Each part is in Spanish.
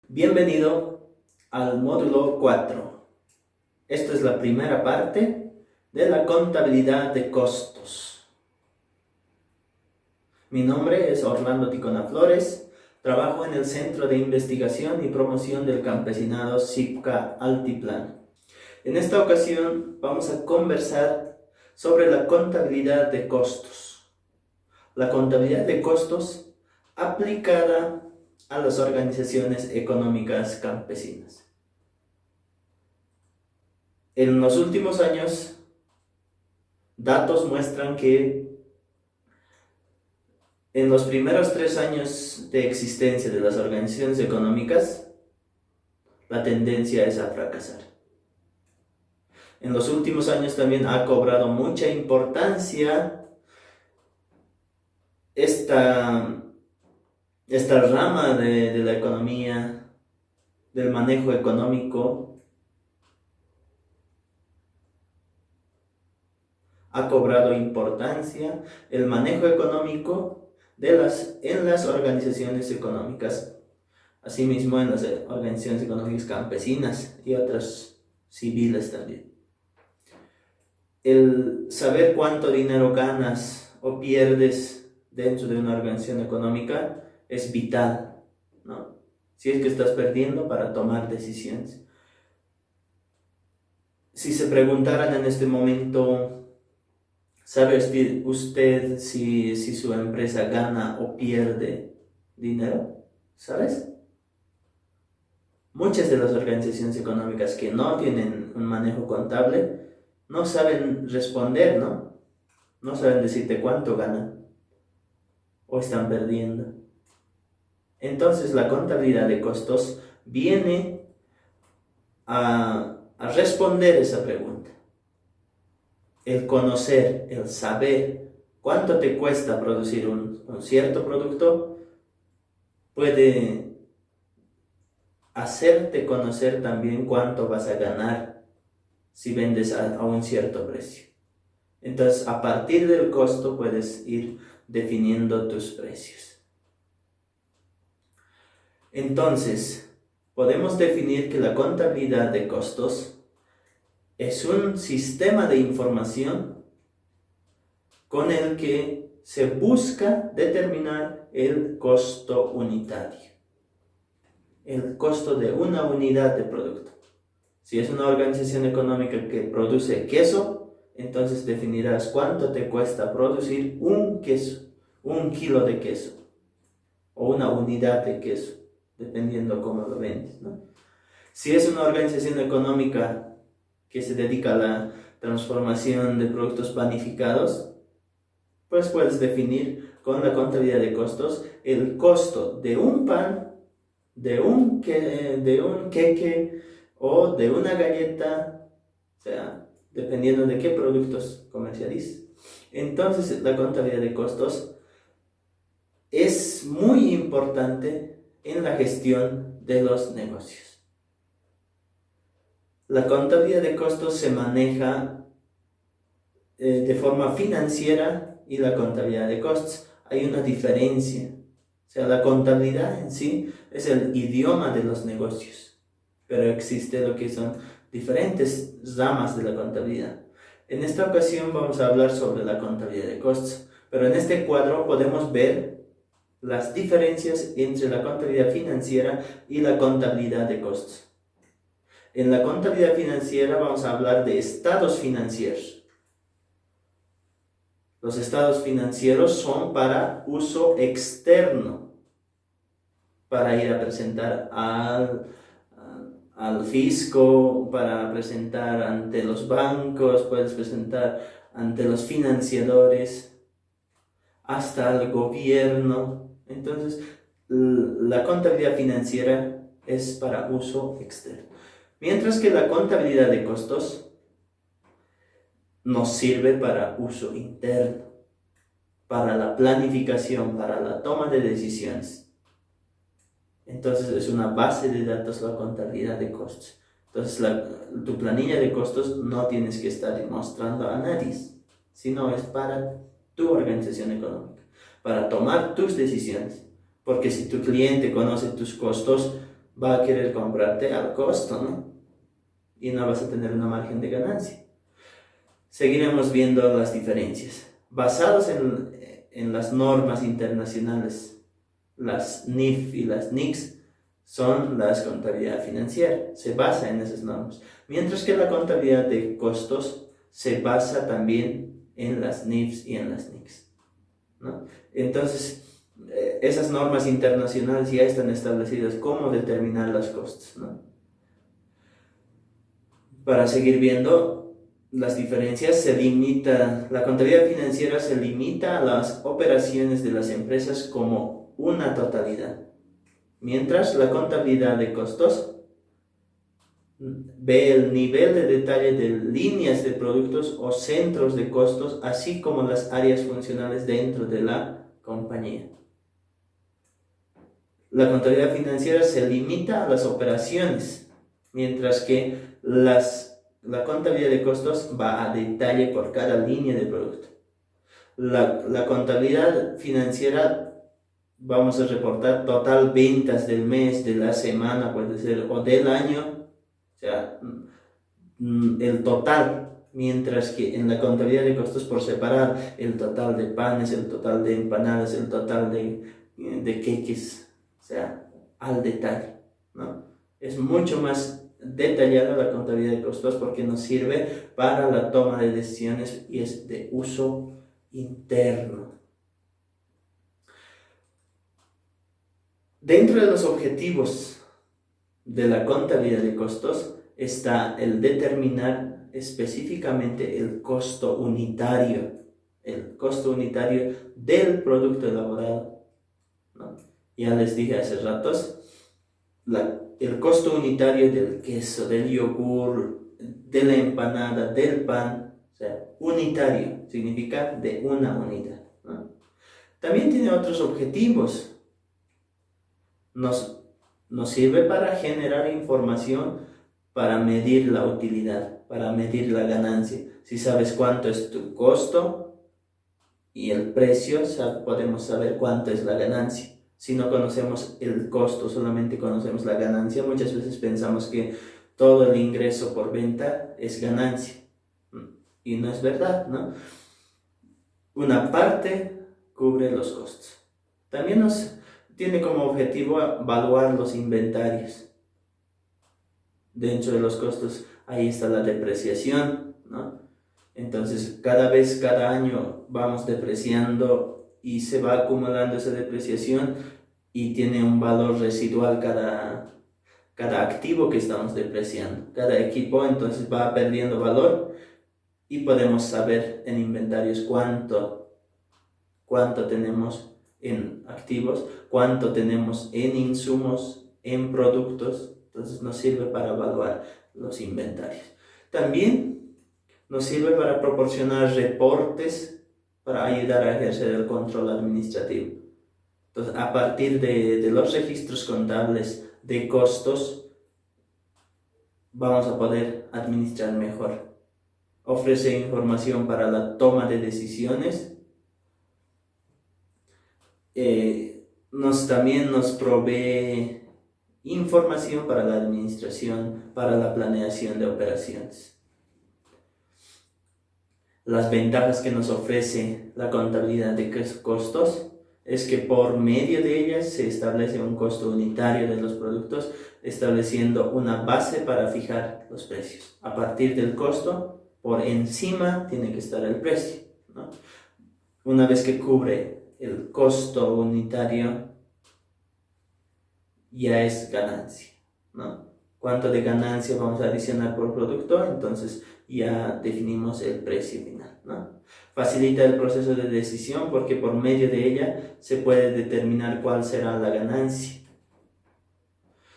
Bienvenido al módulo 4. Esta es la primera parte de la contabilidad de costos. Mi nombre es Orlando Ticona Flores, trabajo en el Centro de Investigación y Promoción del Campesinado SIPCA Altiplano. En esta ocasión vamos a conversar sobre la contabilidad de costos. La contabilidad de costos aplicada a las organizaciones económicas campesinas. En los últimos años, datos muestran que en los primeros 3 años de existencia de las organizaciones económicas, la tendencia es a fracasar. En los últimos años también ha cobrado mucha importancia esta rama de la economía, del manejo económico, ha cobrado importancia el manejo económico en las organizaciones económicas, asimismo en las organizaciones económicas campesinas y otras civiles también. El saber cuánto dinero ganas o pierdes dentro de una organización económica es vital, ¿no? Si es que estás perdiendo para tomar decisiones. Si se preguntaran en este momento, ¿sabe usted si su empresa gana o pierde dinero? ¿Sabes? Muchas de las organizaciones económicas que no tienen un manejo contable no saben responder, ¿no? No saben decirte cuánto ganan o están perdiendo. Entonces la contabilidad de costos viene a responder esa pregunta. El conocer, el saber cuánto te cuesta producir un cierto producto puede hacerte conocer también cuánto vas a ganar si vendes a un cierto precio. Entonces, a partir del costo puedes ir definiendo tus precios. Entonces, podemos definir que la contabilidad de costos es un sistema de información con el que se busca determinar el costo unitario, el costo de una unidad de producto. Si es una organización económica que produce queso, entonces definirás cuánto te cuesta producir un queso, 1 kilo de queso o una unidad de queso, dependiendo cómo lo vendes, ¿no? Si es una organización económica que se dedica a la transformación de productos panificados, pues puedes definir con la contabilidad de costos el costo de un pan, de un queque o de una galleta, o sea, dependiendo de qué productos comercialices. Entonces, la contabilidad de costos es muy importante en la gestión de los negocios. La contabilidad de costos se maneja de forma financiera y la contabilidad de costos. Hay una diferencia. O sea, la contabilidad en sí es el idioma de los negocios, pero existe lo que son diferentes ramas de la contabilidad. En esta ocasión vamos a hablar sobre la contabilidad de costos, pero en este cuadro podemos ver las diferencias entre la contabilidad financiera y la contabilidad de costos. En la contabilidad financiera vamos a hablar de estados financieros. Los estados financieros son para uso externo, para ir a presentar al fisco, para presentar ante los bancos, puedes presentar ante los financiadores, hasta al gobierno. Entonces, la contabilidad financiera es para uso externo. Mientras que la contabilidad de costos nos sirve para uso interno, para la planificación, para la toma de decisiones. Entonces es una base de datos la contabilidad de costos. Entonces tu planilla de costos no tienes que estar mostrando a nadie, sino es para tu organización económica, para tomar tus decisiones. Porque si tu cliente conoce tus costos, va a querer comprarte al costo, ¿no? Y no vas a tener una margen de ganancia. Seguiremos viendo las diferencias. Basados en las normas internacionales, las NIF y las NICS son las contabilidad financiera, se basa en esas normas. Mientras que la contabilidad de costos se basa también en las NIFs y en las NICS, ¿no? Entonces, esas normas internacionales ya están establecidas cómo determinar los costos, ¿no? Para seguir viendo las diferencias, la contabilidad financiera se limita a las operaciones de las empresas como una totalidad, mientras la contabilidad de costos ve el nivel de detalle de líneas de productos o centros de costos, así como las áreas funcionales dentro de la compañía. La contabilidad financiera se limita a las operaciones, mientras que la contabilidad de costos va a detalle por cada línea de producto. La contabilidad financiera, vamos a reportar total ventas del mes, de la semana, puede ser, o del año, o sea, el total, mientras que en la contabilidad de costos por separar el total de panes, el total de empanadas, el total de queques, o sea, al detalle, ¿no? Es mucho más detallada la contabilidad de costos porque nos sirve para la toma de decisiones y es de uso interno. Dentro de los objetivos de la contabilidad de costos está el determinar específicamente el costo unitario del producto elaborado, ¿no? Ya les dije hace ratos, el costo unitario del queso, del yogur, de la empanada, del pan, o sea, unitario, significa de una unidad, ¿no? También tiene otros objetivos. Nos sirve para generar información, para medir la utilidad, para medir la ganancia. Si sabes cuánto es tu costo y el precio, podemos saber cuánto es la ganancia. Si no conocemos el costo, solamente conocemos la ganancia, muchas veces pensamos que todo el ingreso por venta es ganancia. Y no es verdad, ¿no? Una parte cubre los costos. También tiene como objetivo evaluar los inventarios. Dentro de los costos, ahí está la depreciación, ¿no? Entonces, cada año vamos depreciando y se va acumulando esa depreciación y tiene un valor residual cada activo que estamos depreciando. Cada equipo entonces va perdiendo valor y podemos saber en inventarios cuánto tenemos en activos, cuánto tenemos en insumos, en productos. Entonces nos sirve para evaluar los inventarios. También nos sirve para proporcionar reportes para ayudar a ejercer el control administrativo. Entonces, a partir de los registros contables de costos, vamos a poder administrar mejor. Ofrece información para la toma de decisiones. También nos provee información para la administración, para la planeación de operaciones. Las ventajas que nos ofrece la contabilidad de costos es que por medio de ellas se establece un costo unitario de los productos, estableciendo una base para fijar los precios. A partir del costo, por encima tiene que estar el precio, ¿no? Una vez que cubre el costo unitario, ya es ganancia, ¿no? ¿Cuánto de ganancia vamos a adicionar por producto? Entonces ya definimos el precio final, ¿no? Facilita el proceso de decisión porque por medio de ella se puede determinar cuál será la ganancia.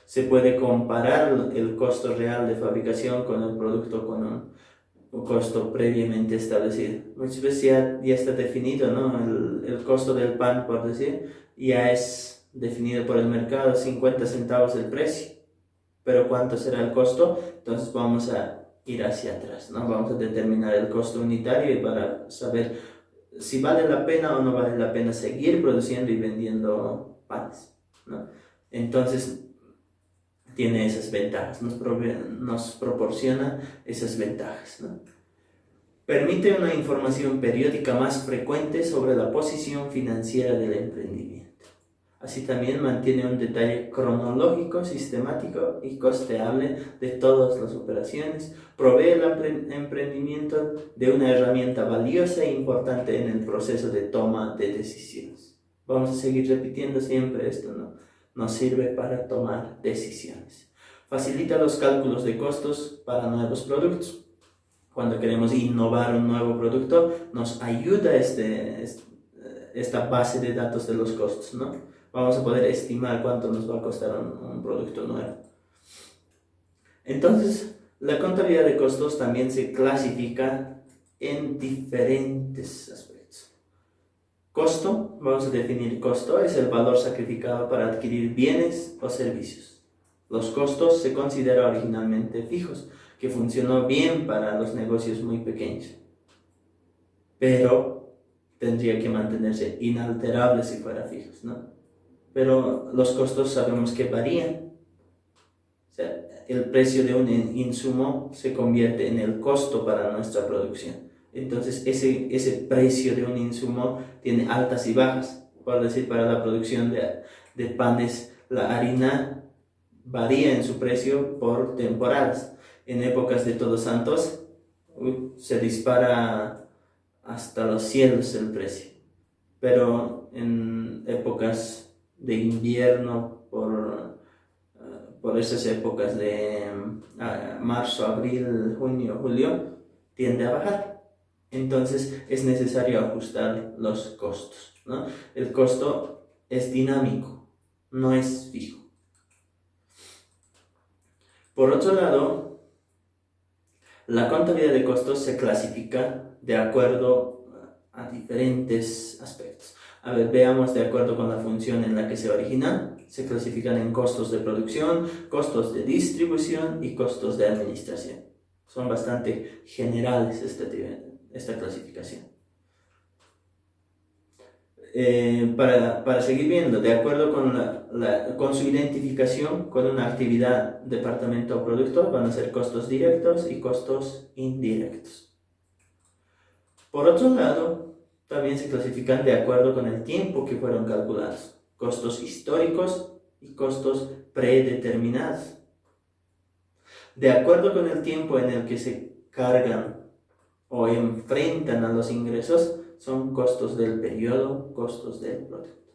Se puede comparar el costo real de fabricación con el producto con un costo previamente establecido. Muchas veces ya está definido, ¿no? El costo del pan, por decir, ya es definido por el mercado, 50 centavos el precio. Pero ¿cuánto será el costo? Entonces vamos a ir hacia atrás, ¿no? Vamos a determinar el costo unitario y para saber si vale la pena o no vale la pena seguir produciendo y vendiendo panes, ¿no? Entonces, tiene esas ventajas, nos proporciona esas ventajas, ¿no? Permite una información periódica más frecuente sobre la posición financiera del emprendimiento. Así también mantiene un detalle cronológico, sistemático y costeable de todas las operaciones. Provee el emprendimiento de una herramienta valiosa e importante en el proceso de toma de decisiones. Vamos a seguir repitiendo siempre esto, ¿no? Nos sirve para tomar decisiones. Facilita los cálculos de costos para nuevos productos. Cuando queremos innovar un nuevo producto, nos ayuda esta base de datos de los costos, ¿no? Vamos a poder estimar cuánto nos va a costar un producto nuevo. Entonces, la contabilidad de costos también se clasifica en diferentes aspectos. Costo, vamos a definir costo, es el valor sacrificado para adquirir bienes o servicios. Los costos se consideran originalmente fijos, que funcionó bien para los negocios muy pequeños, pero tendría que mantenerse inalterable si fuera fijos, ¿no? Pero los costos sabemos que varían. O sea, el precio de un insumo se convierte en el costo para nuestra producción. Entonces ese precio de un insumo tiene altas y bajas. Por decir, para la producción de panes, la harina varía en su precio por temporadas. En épocas de Todos Santos se dispara hasta los cielos el precio. Pero en épocas de invierno, por esas épocas de marzo, abril, junio, julio, tiende a bajar. Entonces es necesario ajustar los costos, ¿no? El costo es dinámico, no es fijo. Por otro lado, la contabilidad de costos se clasifica de acuerdo a diferentes aspectos. A ver, veamos de acuerdo con la función en la que se originan. Se clasifican en costos de producción, costos de distribución y costos de administración. Son bastante generales esta clasificación. Para seguir viendo, de acuerdo con su identificación con una actividad, departamento o producto, van a ser costos directos y costos indirectos. Por otro lado, también se clasifican de acuerdo con el tiempo que fueron calculados. Costos históricos y costos predeterminados. De acuerdo con el tiempo en el que se cargan o enfrentan a los ingresos, son costos del periodo, costos del producto,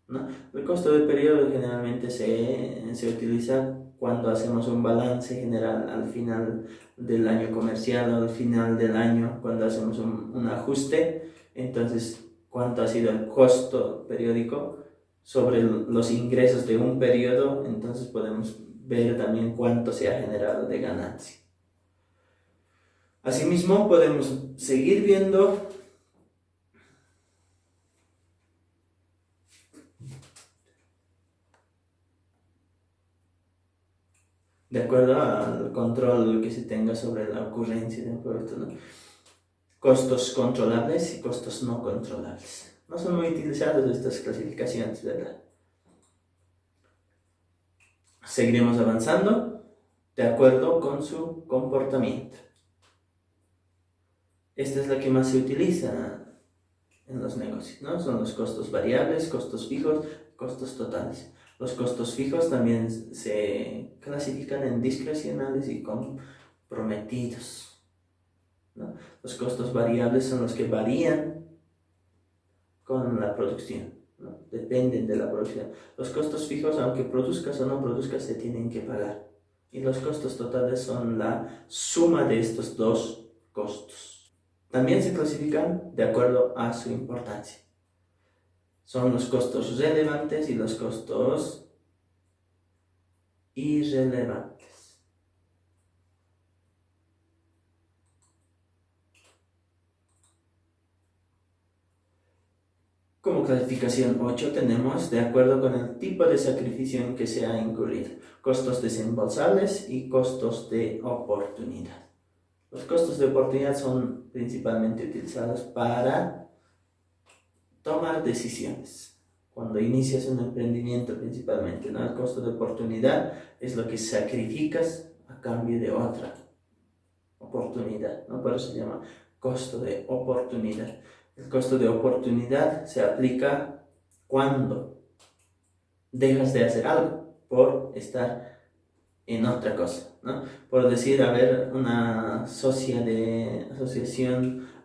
¿no? El costo del periodo generalmente se utiliza cuando hacemos un balance general al final del año comercial o al final del año, cuando hacemos un ajuste. Entonces, ¿cuánto ha sido el costo periódico sobre los ingresos de un periodo? Entonces podemos ver también cuánto se ha generado de ganancia. Asimismo, podemos seguir viendo de acuerdo al control que se tenga sobre la ocurrencia de un producto, ¿no? Costos controlables y costos no controlables. No son muy utilizadas estas clasificaciones, ¿verdad? Seguiremos avanzando de acuerdo con su comportamiento. Esta es la que más se utiliza en los negocios, ¿no? Son los costos variables, costos fijos, costos totales. Los costos fijos también se clasifican en discrecionales y comprometidos, ¿no? Los costos variables son los que varían con la producción, ¿no? Dependen de la producción. Los costos fijos, aunque produzcas o no produzcas, se tienen que pagar. Y los costos totales son la suma de estos dos costos. También se clasifican de acuerdo a su importancia. Son los costos relevantes y los costos irrelevantes. Como clasificación 8 tenemos de acuerdo con el tipo de sacrificio en que se ha incurrido, costos desembolsables y costos de oportunidad. Los costos de oportunidad son principalmente utilizados para tomar decisiones. cuando inicias un emprendimiento principalmente, ¿no? El costo de oportunidad es lo que sacrificas a cambio de otra oportunidad, ¿no? Por eso se llama costo de oportunidad. El costo de oportunidad se aplica cuando dejas de hacer algo por estar en otra cosa, ¿no? Por decir, a ver, una asociación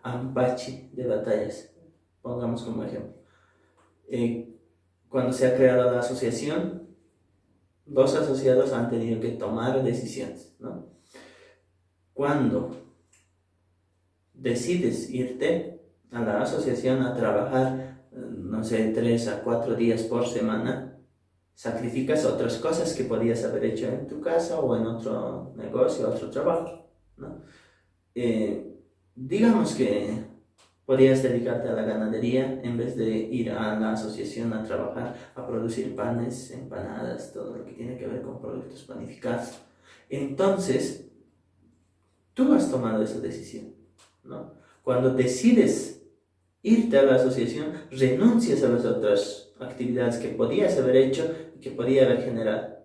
Ampache de batallas, pongamos como ejemplo. Cuando se ha creado la asociación, dos asociados han tenido que tomar decisiones, ¿no? Cuando decides irte a la asociación a trabajar, no sé, 3 a 4 días por semana, sacrificas otras cosas que podías haber hecho en tu casa o en otro negocio, otro trabajo, ¿no? Digamos que podías dedicarte a la ganadería en vez de ir a la asociación a trabajar, a producir panes, empanadas, todo lo que tiene que ver con productos panificados. Entonces, tú has tomado esa decisión, ¿no? Cuando decides irte a la asociación, renuncias a las otras actividades que podías haber hecho y que podía haber generado.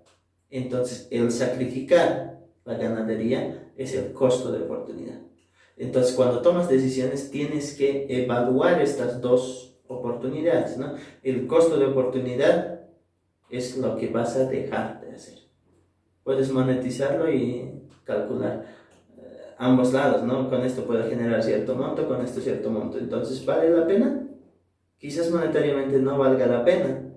Entonces, el sacrificar la ganadería es el costo de oportunidad. Entonces, cuando tomas decisiones, tienes que evaluar estas dos oportunidades, ¿no? El costo de oportunidad es lo que vas a dejar de hacer. Puedes monetizarlo y calcular ambos lados, ¿no? Con esto puedo generar cierto monto, con esto cierto monto. Entonces, ¿vale la pena? Quizás monetariamente no valga la pena,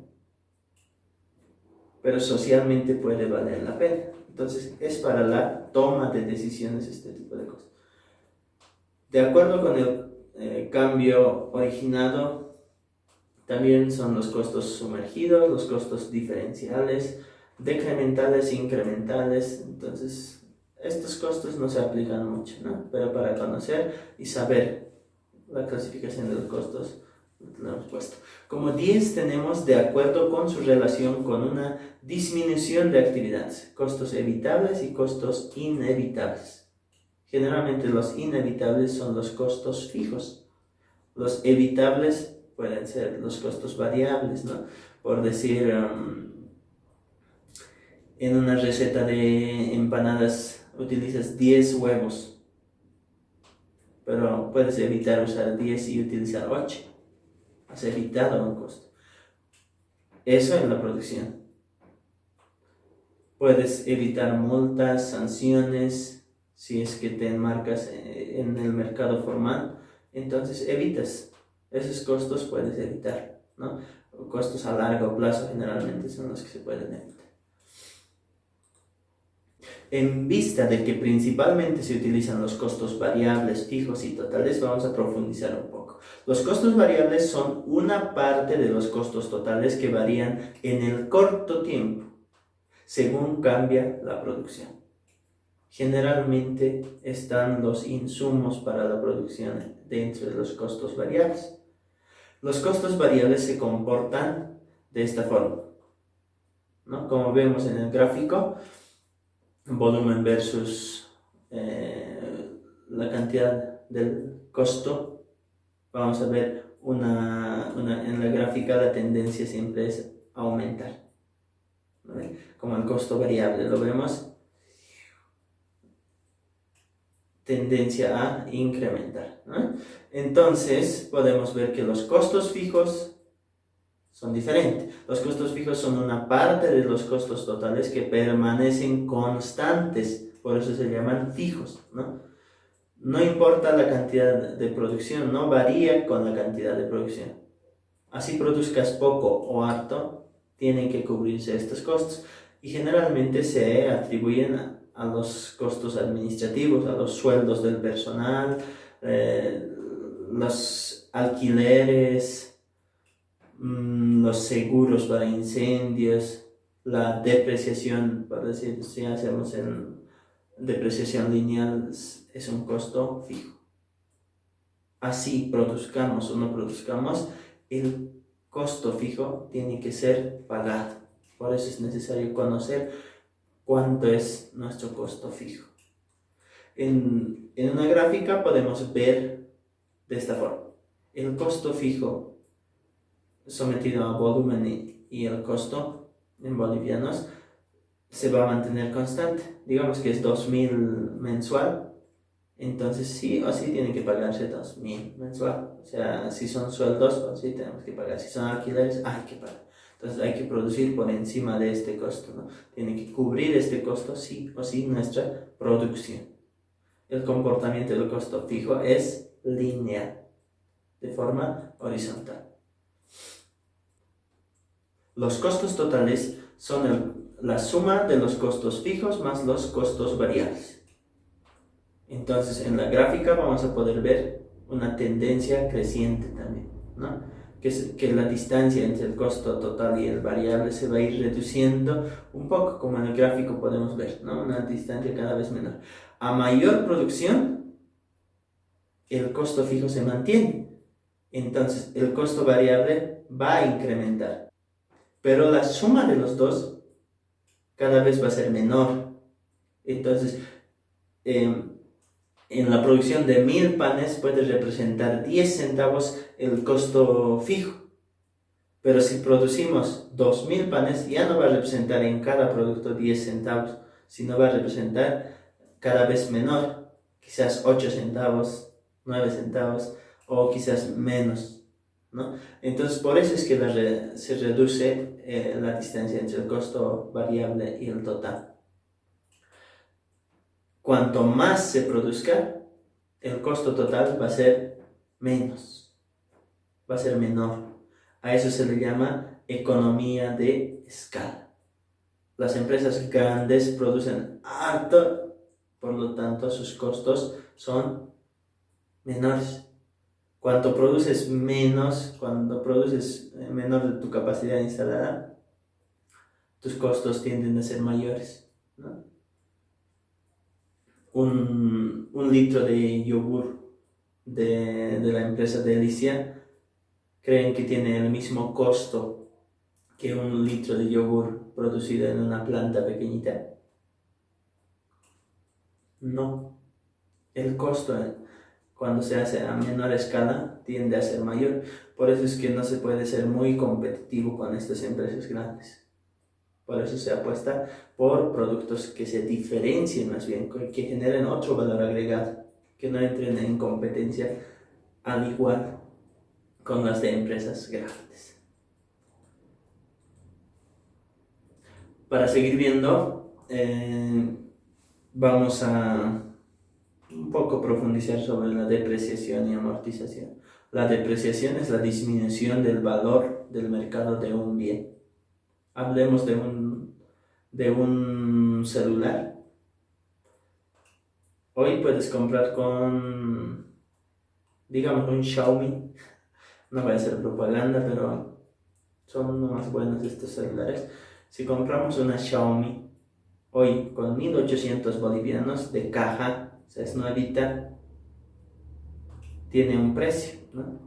pero socialmente puede valer la pena. Entonces, es para la toma de decisiones este tipo de cosas. De acuerdo con el cambio originado, también son los costos sumergidos, los costos diferenciales, decrementales e incrementales. Entonces, estos costos no se aplican mucho, ¿no? Pero para conocer y saber la clasificación de los costos, lo hemos puesto. Como 10 tenemos de acuerdo con su relación con una disminución de actividades, costos evitables y costos inevitables. Generalmente los inevitables son los costos fijos. Los evitables pueden ser los costos variables, ¿no? Por decir, en una receta de empanadas utilizas 10 huevos, pero puedes evitar usar 10 y utilizar 8. Has evitado un costo. Eso en la producción. Puedes evitar multas, sanciones, si es que te enmarcas en el mercado formal, entonces evitas. Esos costos puedes evitar, ¿no? Costos a largo plazo generalmente son los que se pueden evitar. En vista de que principalmente se utilizan los costos variables, fijos y totales, vamos a profundizar un poco. Los costos variables son una parte de los costos totales que varían en el corto tiempo, según cambia la producción. Generalmente están los insumos para la producción dentro de los costos variables. Los costos variables se comportan de esta forma, ¿no? Como vemos en el gráfico, volumen versus la cantidad del costo. Vamos a ver en la gráfica la tendencia siempre es aumentar, ¿no? Como el costo variable lo vemos, tendencia a incrementar, ¿no? Entonces podemos ver que los costos fijos son diferentes. Los costos fijos son una parte de los costos totales que permanecen constantes, por eso se llaman fijos, ¿no? No importa la cantidad de producción, no varía con la cantidad de producción. Así produzcas poco o harto, tienen que cubrirse estos costos y generalmente se atribuyen a los costos administrativos, a los sueldos del personal, los alquileres, los seguros para incendios, la depreciación, por decir, si hacemos en depreciación lineal, es un costo fijo. Así produzcamos o no produzcamos, el costo fijo tiene que ser pagado. Por eso es necesario conocer cuánto es nuestro costo fijo. En una gráfica podemos ver de esta forma. El costo fijo sometido a volumen y el costo en bolivianos se va a mantener constante. Digamos que es 2.000 mensual, entonces sí o sí tiene que pagarse 2.000 mensual. O sea, si son sueldos, pues sí tenemos que pagar. Si son alquileres, hay que pagar. Entonces hay que producir por encima de este costo, ¿no? Tiene que cubrir este costo sí o sí nuestra producción. El comportamiento del costo fijo es lineal, de forma horizontal. Los costos totales son la suma de los costos fijos más los costos variables. Entonces, en la gráfica vamos a poder ver una tendencia creciente también, ¿no? Que la distancia entre el costo total y el variable se va a ir reduciendo un poco, como en el gráfico podemos ver, ¿no? Una distancia cada vez menor. A mayor producción, el costo fijo se mantiene. Entonces, el costo variable va a incrementar. Pero la suma de los dos cada vez va a ser menor. Entonces, en la producción de 1.000 panes puede representar 10 centavos el costo fijo. Pero si producimos 2.000 panes, ya no va a representar en cada producto 10 centavos, sino va a representar cada vez menor, quizás 8 centavos, 9 centavos o quizás menos, ¿no? Entonces, por eso es que se reduce la distancia entre el costo variable y el total. Cuanto más se produzca, el costo total va a ser menos, va a ser menor. A eso se le llama economía de escala. Las empresas grandes producen harto, por lo tanto sus costos son menores. Cuando produces menos, cuando produces menor de tu capacidad instalada, tus costos tienden a ser mayores, ¿no? Un litro de yogur de la empresa Delicia creen que tiene el mismo costo que un litro de yogur producido en una planta pequeñita. No, el costo cuando se hace a menor escala tiende a ser mayor. Por eso es que no se puede ser muy competitivo con estas empresas grandes. Por eso se apuesta por productos que se diferencien más bien, que generen otro valor agregado, que no entren en competencia al igual con las de empresas grandes. Para seguir viendo, vamos a un poco profundizar sobre la depreciación y amortización. La depreciación es la disminución del valor del mercado de un bien. Hablemos de un celular. Hoy puedes comprar con, digamos, un Xiaomi. No voy a hacer propaganda, pero son unos más buenos estos celulares. Si compramos una Xiaomi hoy con 1.800 bolivianos de caja, o sea, es nuevita, tiene un precio, ¿no?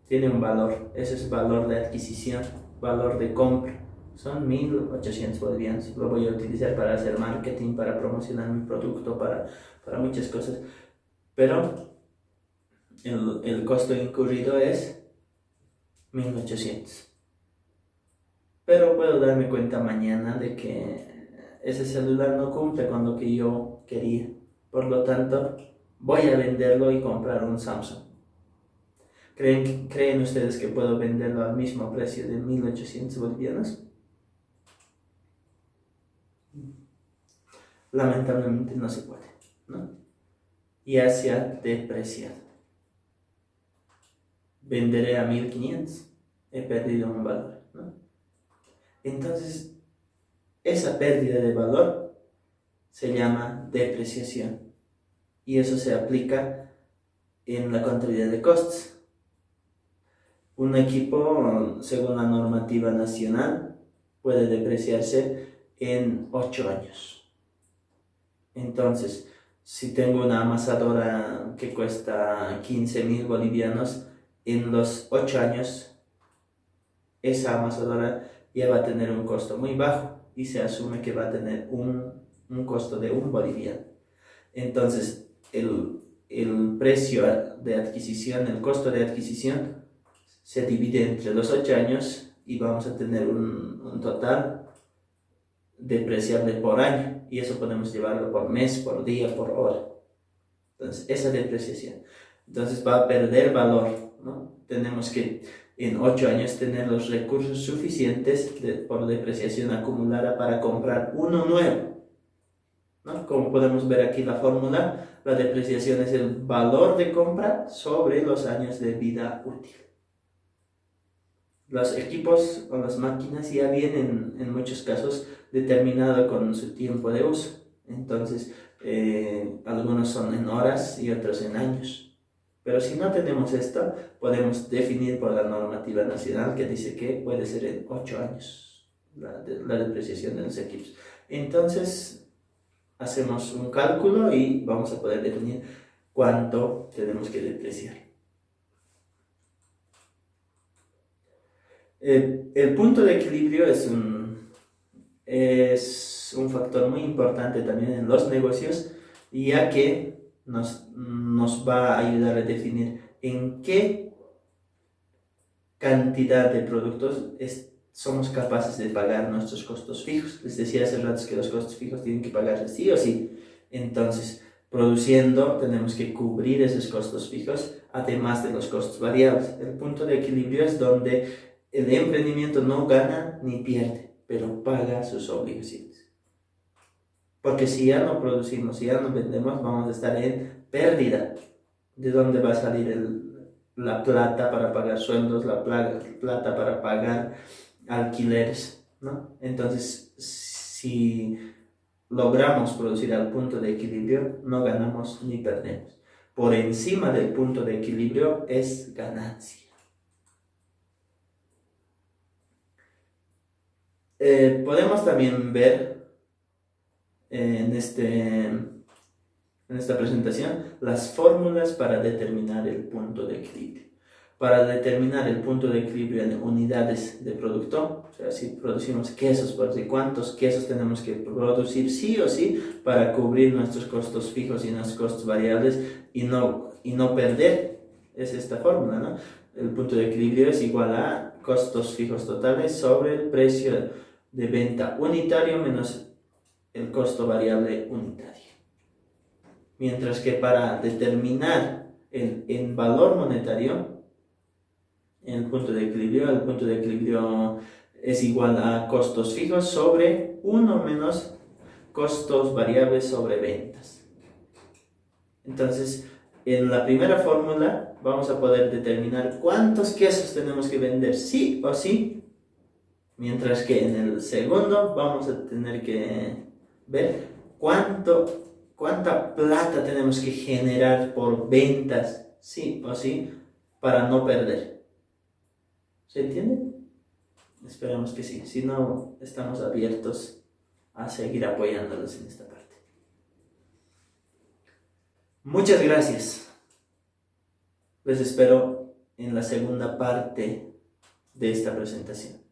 Tiene un valor. Ese es valor de adquisición, valor de compra. Son 1.800 bolivianos. Lo voy a utilizar para hacer marketing, para promocionar mi producto, para muchas cosas. Pero el costo incurrido es 1.800. Pero puedo darme cuenta mañana de que ese celular no cumple con lo que yo quería. Por lo tanto, voy a venderlo y comprar un Samsung. ¿Creen ustedes que puedo venderlo al mismo precio de 1.800 bolivianos? Lamentablemente no se puede, ¿no? Ya se ha depreciado. Venderé a 1.500, he perdido un valor, ¿no? Entonces, esa pérdida de valor se llama depreciación y eso se aplica en la contabilidad de costos. Un equipo, según la normativa nacional, puede depreciarse en 8 años. Entonces, si tengo una amasadora que cuesta 15.000 bolivianos, en los 8 años, esa amasadora ya va a tener un costo muy bajo y se asume que va a tener un costo de 1 boliviano. Entonces, el precio de adquisición, el costo de adquisición, se divide entre los 8 años y vamos a tener un total depreciable por año, y eso podemos llevarlo por mes, por día, por hora. Entonces, esa depreciación. Entonces va a perder valor, ¿no? Tenemos que en 8 años tener los recursos suficientes por depreciación acumulada para comprar uno nuevo, ¿no? Como podemos ver aquí la fórmula, la depreciación es el valor de compra sobre los años de vida útil. Los equipos o las máquinas ya vienen en muchos casos determinado con su tiempo de uso. Entonces, algunos son en horas y otros en años. Pero si no tenemos esto, podemos definir por la normativa nacional que dice que puede ser en 8 años la depreciación de los equipos. Entonces, hacemos un cálculo y vamos a poder definir cuánto tenemos que depreciar. El punto de equilibrio es un factor muy importante también en los negocios, ya que nos va a ayudar a definir en qué cantidad de productos somos capaces de pagar nuestros costos fijos. Les decía hace rato que los costos fijos tienen que pagarse sí o sí. Entonces, produciendo tenemos que cubrir esos costos fijos, además de los costos variables. El punto de equilibrio es donde el emprendimiento no gana ni pierde, pero paga sus obligaciones. Porque si ya no producimos, si ya no vendemos, vamos a estar en pérdida. ¿De dónde va a salir la plata para pagar sueldos, la plata para pagar alquileres, ¿no? Entonces, si logramos producir al punto de equilibrio, no ganamos ni perdemos. Por encima del punto de equilibrio es ganancia. Podemos también ver en esta presentación las fórmulas para determinar el punto de equilibrio. Para determinar el punto de equilibrio en unidades de producto, o sea, si producimos quesos, ¿cuántos quesos tenemos que producir sí o sí para cubrir nuestros costos fijos y nuestros costos variables y no perder? Es esta fórmula, ¿no? El punto de equilibrio es igual a costos fijos totales sobre el precio de venta unitario menos el costo variable unitario. Mientras que para determinar en valor monetario, el punto de equilibrio es igual a costos fijos sobre 1 menos costos variables sobre ventas. Entonces, en la primera fórmula vamos a poder determinar cuántos quesos tenemos que vender sí o sí, mientras que en el segundo vamos a tener que ver cuánta plata tenemos que generar por ventas sí o sí para no perder. ¿Se entiende? Esperamos que sí. Si no, estamos abiertos a seguir apoyándolos en esta parte. Muchas gracias. Les espero en la segunda parte de esta presentación.